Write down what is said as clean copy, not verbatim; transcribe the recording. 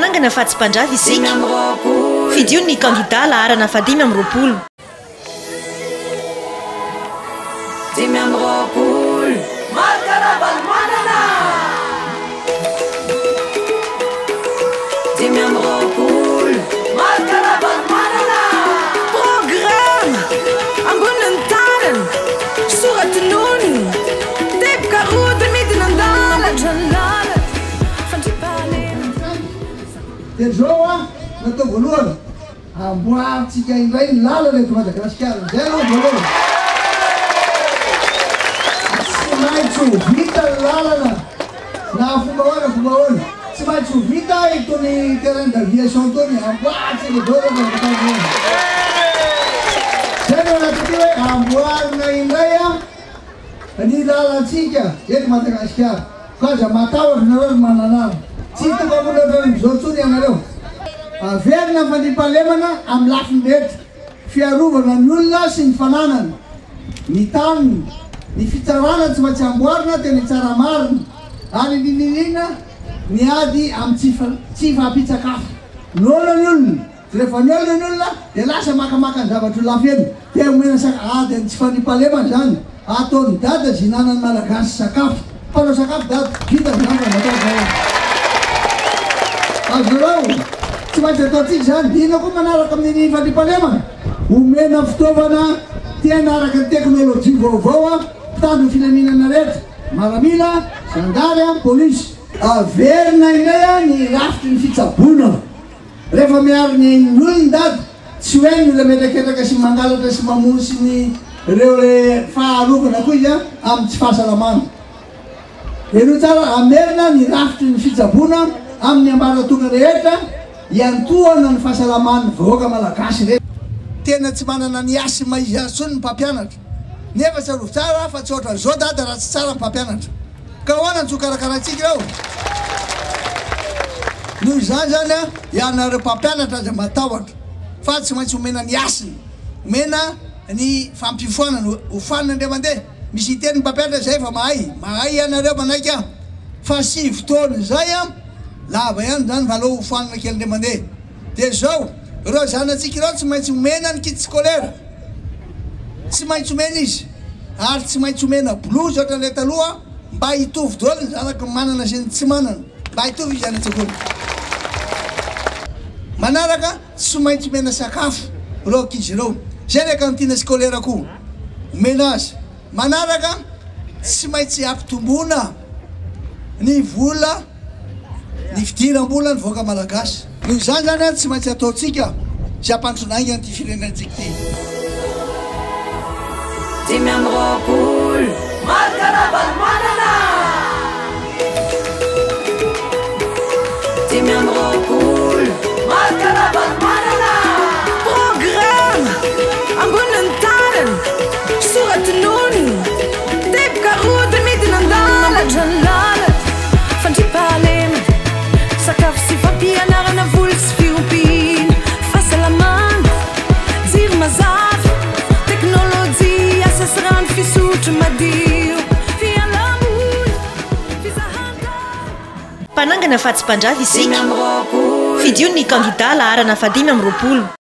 Mpanangana fahatsim-pandrava isika fidio ny kandida laharana 520. Program amboniny tanana soratinony teboka rody midina andala dia zao a natao voalohany amboaritsika indray ny lalana eto Madagasikara zay aloha voalohany tsy maintsy ho vita ny lalana na fomba ahoana tsy maintsy ho vita itony terrain d'aviation tony amboaritsika voalohany zay no anaty hoe amboarina indray a ny lalantsika eto Madagasikara kaza matahotra nareo ny mananara tsy tokamonazao tsony ianareo averina fandrimpahalemana amin'ny lafiny rehetra fiarovana ny olona sy ny fananana ny taniny ny fitsarana tsy maintsy amboarina tena tsara marina ary ninina ny ady amin'ny tsy fahampitsakafo nola ny olona rehefa nola ny olona dia lasa makamaka ny zavatra lafeno dia omena ady ny tsy fandrimpahalemana zany ataony dada zinanany malagasy sakafo panao sakafo dada vita azorao tsy maintsy ataotsika zany dina koa manaraka amin'ny fandrimpahalemana omena fitaovana tena araka ny teknôlôjia vaovao a mpitandro filaminana rehetra maramila zandary a polisy averina indray a ny rafitry ny fitsabona rehefa miaro ny olony dady tsy hoe ny olona metraketraka sy mangalatra sy mamonsy ny reo le faharovana koa izy a amin'ny tsy fahasalamana eno tsara amerina ny rafitry ny fitsabona amin'ny ambaratonga rehetra iantoana ny fahasalamany vahoaka malagasy rehetra tena tsy manana ny asy maizy azy tsony ny mpampianatra nefa tsarovy tsara fa tsy ohatra zao dada raha tsy tsara ny mpampianatra ka hoana ny tsokarakaratsika reo noho izany zany a ianareo mpampianatra aza matahotra fa tsy maintsy omena ny asiny omena ny fampifoanany hofanina ndre mandeha misy iteny mpampianatra zay fa mahay ianareo manaiky a fa 5 taona zay a lava ihany zany valao hofanina kely ndre mandeha dia zao reo zanatsika ireo tsy maintsy omena ny kit scolaire tsy maintsy omena izy ary tsy maintsy omena blouse ohatra le taloha mba hitovy daholo ny zanaka manana sy ny tsy manana mba hitovy izy zany an-tsekoly manaraka tsy maintsy omena sakafo reo ankizy reo zay le kantine scolaire koa omena azy manaraka tsy maintsy ampitombona ny vola ny fidiram-bola ny voaka malagasy noho izany zany a tsy maintsy ataotsika sy ampandronainga ny ty firenentsika ty program amboniny tanana soratinony teboka rody midina andala fandrimpahalemana sakafo sy fampianarana voly sy fiompiana fahasalamana jiro mazava teknôlôjia asa sy rano fisotro madio fialamony fizahanta Mpanangana fahatsim-pandrava isika fidio ny kandida laharana 520.